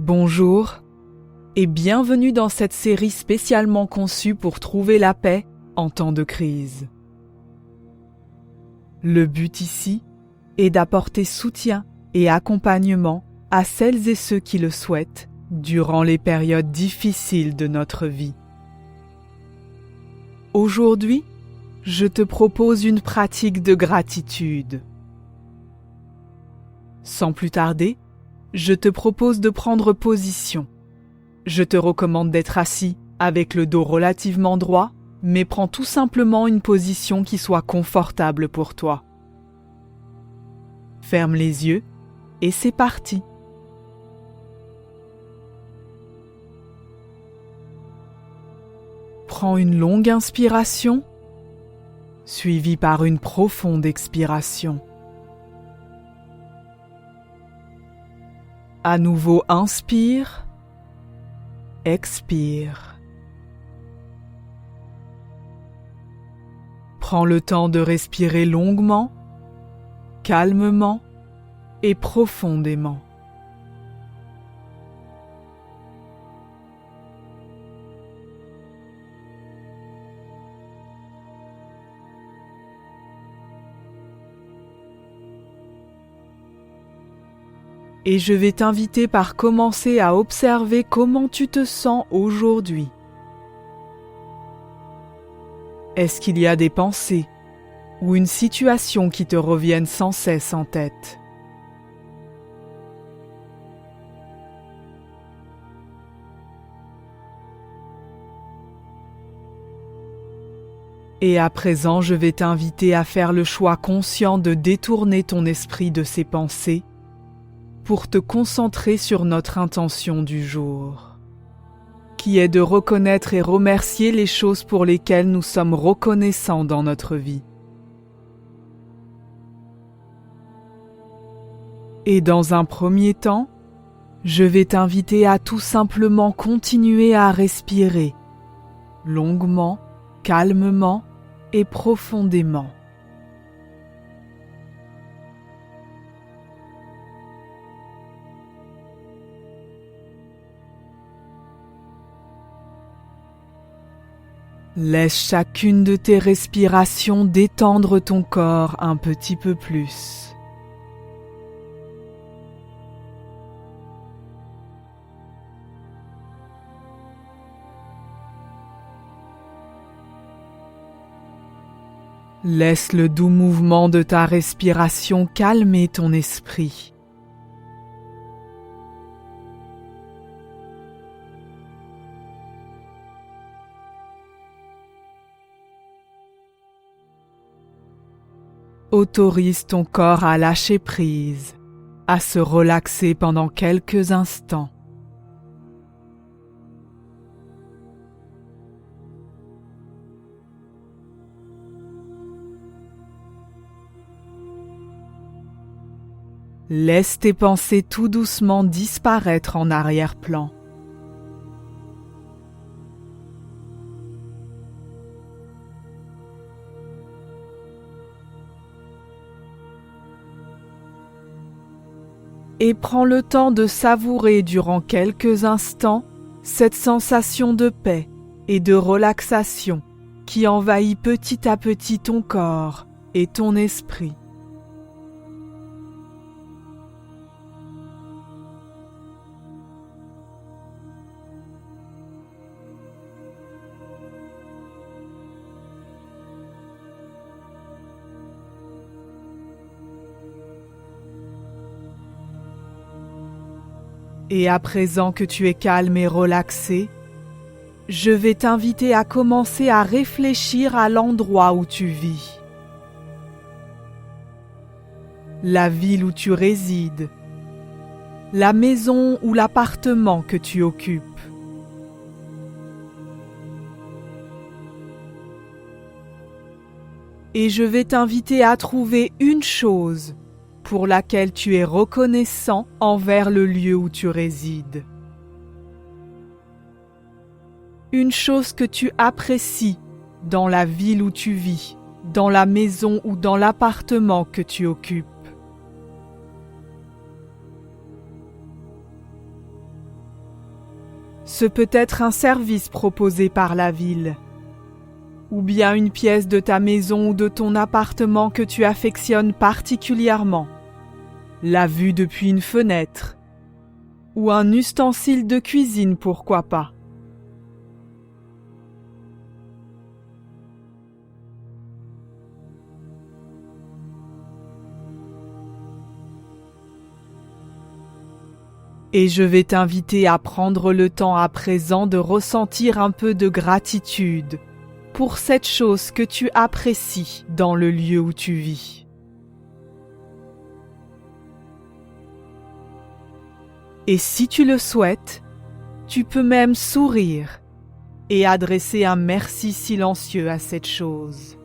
Bonjour et bienvenue dans cette série spécialement conçue pour trouver la paix en temps de crise. Le but ici est d'apporter soutien et accompagnement à celles et ceux qui le souhaitent durant les périodes difficiles de notre vie. Aujourd'hui, je te propose une pratique de gratitude. Sans plus tarder, je te propose de prendre position. Je te recommande d'être assis avec le dos relativement droit, mais prends tout simplement une position qui soit confortable pour toi. Ferme les yeux et c'est parti. Prends une longue inspiration, suivie par une profonde expiration. À nouveau, inspire, expire. Prends le temps de respirer longuement, calmement et profondément. Et je vais t'inviter par commencer à observer comment tu te sens aujourd'hui. Est-ce qu'il y a des pensées ou une situation qui te reviennent sans cesse en tête? Et à présent, je vais t'inviter à faire le choix conscient de détourner ton esprit de ces pensées pour te concentrer sur notre intention du jour, qui est de reconnaître et remercier les choses pour lesquelles nous sommes reconnaissants dans notre vie. Et dans un premier temps, je vais t'inviter à tout simplement continuer à respirer, longuement, calmement et profondément. Laisse chacune de tes respirations détendre ton corps un petit peu plus. Laisse le doux mouvement de ta respiration calmer ton esprit. Autorise ton corps à lâcher prise, à se relaxer pendant quelques instants. Laisse tes pensées tout doucement disparaître en arrière-plan. Et prends le temps de savourer durant quelques instants cette sensation de paix et de relaxation qui envahit petit à petit ton corps et ton esprit. Et à présent que tu es calme et relaxé, je vais t'inviter à commencer à réfléchir à l'endroit où tu vis. La ville où tu résides, la maison ou l'appartement que tu occupes. Et je vais t'inviter à trouver une chose pour laquelle tu es reconnaissant envers le lieu où tu résides. Une chose que tu apprécies dans la ville où tu vis, dans la maison ou dans l'appartement que tu occupes. Ce peut être un service proposé par la ville, ou bien une pièce de ta maison ou de ton appartement que tu affectionnes particulièrement, la vue depuis une fenêtre, ou un ustensile de cuisine, pourquoi pas. Et je vais t'inviter à prendre le temps à présent de ressentir un peu de gratitude pour cette chose que tu apprécies dans le lieu où tu vis. Et si tu le souhaites, tu peux même sourire et adresser un merci silencieux à cette chose.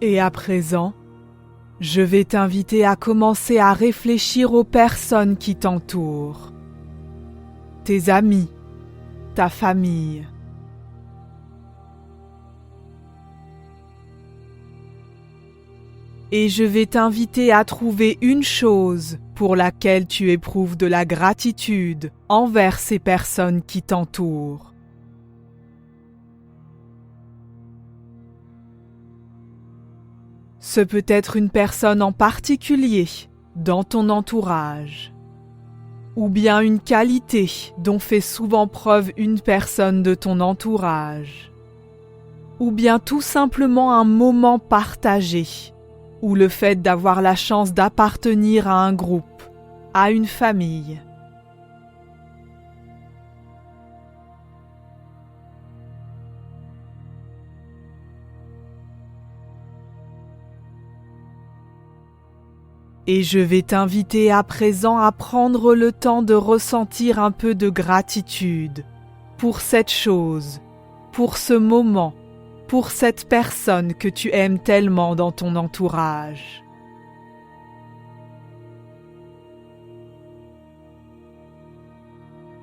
Et à présent, je vais t'inviter à commencer à réfléchir aux personnes qui t'entourent, tes amis, ta famille. Et je vais t'inviter à trouver une chose pour laquelle tu éprouves de la gratitude envers ces personnes qui t'entourent. Ce peut être une personne en particulier dans ton entourage, ou bien une qualité dont fait souvent preuve une personne de ton entourage, ou bien tout simplement un moment partagé, ou le fait d'avoir la chance d'appartenir à un groupe, à une famille. Et je vais t'inviter à présent à prendre le temps de ressentir un peu de gratitude pour cette chose, pour ce moment, pour cette personne que tu aimes tellement dans ton entourage.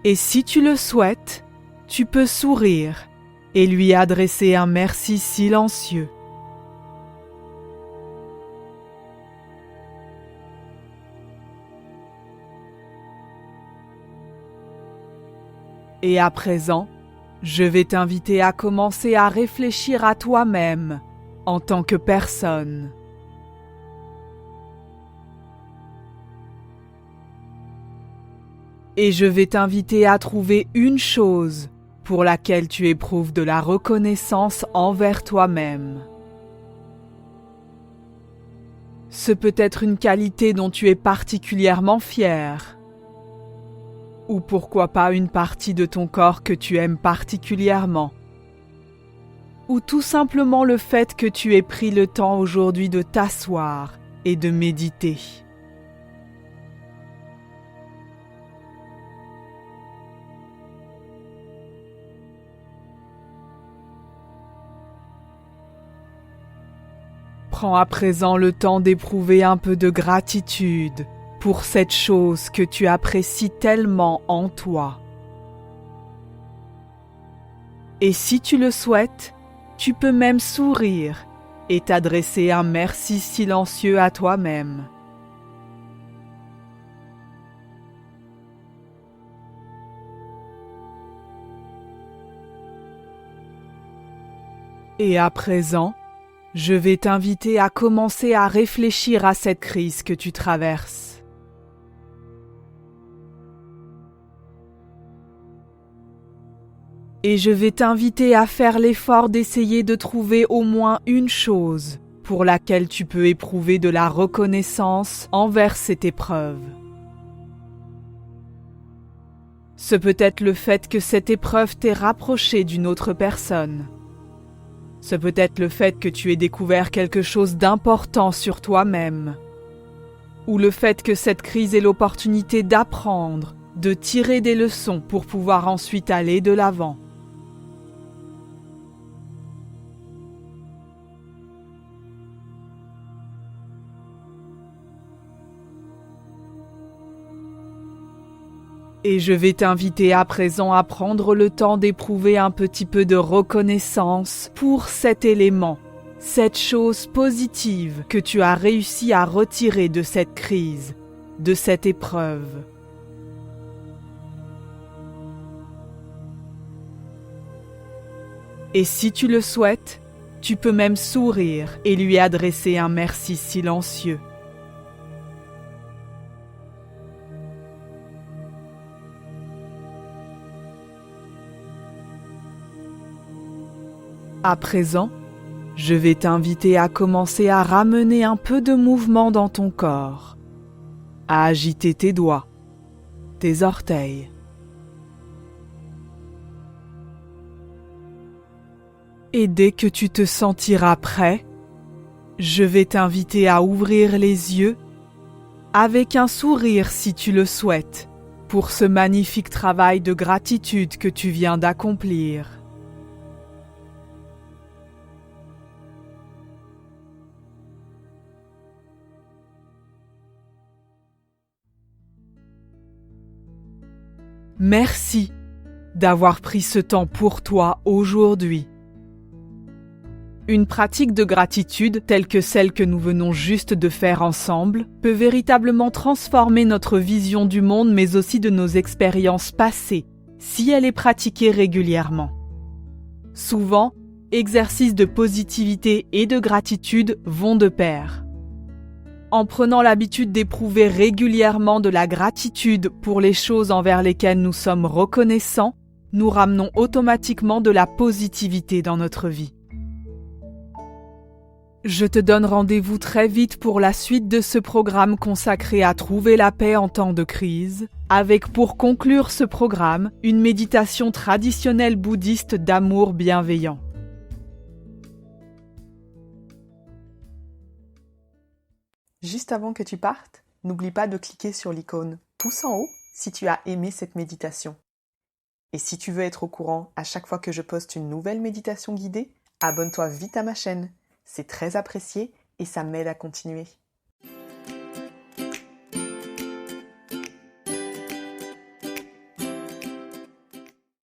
Et si tu le souhaites, tu peux sourire et lui adresser un merci silencieux. Et à présent, je vais t'inviter à commencer à réfléchir à toi-même en tant que personne. Et je vais t'inviter à trouver une chose pour laquelle tu éprouves de la reconnaissance envers toi-même. Ce peut être une qualité dont tu es particulièrement fier. Ou pourquoi pas une partie de ton corps que tu aimes particulièrement. Ou tout simplement le fait que tu aies pris le temps aujourd'hui de t'asseoir et de méditer. Prends à présent le temps d'éprouver un peu de gratitude pour cette chose que tu apprécies tellement en toi. Et si tu le souhaites, tu peux même sourire et t'adresser un merci silencieux à toi-même. Et à présent, je vais t'inviter à commencer à réfléchir à cette crise que tu traverses. Et je vais t'inviter à faire l'effort d'essayer de trouver au moins une chose pour laquelle tu peux éprouver de la reconnaissance envers cette épreuve. Ce peut être le fait que cette épreuve t'ait rapproché d'une autre personne. Ce peut être le fait que tu aies découvert quelque chose d'important sur toi-même. Ou le fait que cette crise est l'opportunité d'apprendre, de tirer des leçons pour pouvoir ensuite aller de l'avant. Et je vais t'inviter à présent à prendre le temps d'éprouver un petit peu de reconnaissance pour cet élément, cette chose positive que tu as réussi à retirer de cette crise, de cette épreuve. Et si tu le souhaites, tu peux même sourire et lui adresser un merci silencieux. À présent, je vais t'inviter à commencer à ramener un peu de mouvement dans ton corps, à agiter tes doigts, tes orteils. Et dès que tu te sentiras prêt, je vais t'inviter à ouvrir les yeux avec un sourire si tu le souhaites, pour ce magnifique travail de gratitude que tu viens d'accomplir. Merci d'avoir pris ce temps pour toi aujourd'hui. Une pratique de gratitude telle que celle que nous venons juste de faire ensemble peut véritablement transformer notre vision du monde mais aussi de nos expériences passées si elle est pratiquée régulièrement. Souvent, exercices de positivité et de gratitude vont de pair. En prenant l'habitude d'éprouver régulièrement de la gratitude pour les choses envers lesquelles nous sommes reconnaissants, nous ramenons automatiquement de la positivité dans notre vie. Je te donne rendez-vous très vite pour la suite de ce programme consacré à trouver la paix en temps de crise, avec pour conclure ce programme, une méditation traditionnelle bouddhiste d'amour bienveillant. Juste avant que tu partes, n'oublie pas de cliquer sur l'icône pouce en haut si tu as aimé cette méditation. Et si tu veux être au courant à chaque fois que je poste une nouvelle méditation guidée, abonne-toi vite à ma chaîne. C'est très apprécié et ça m'aide à continuer.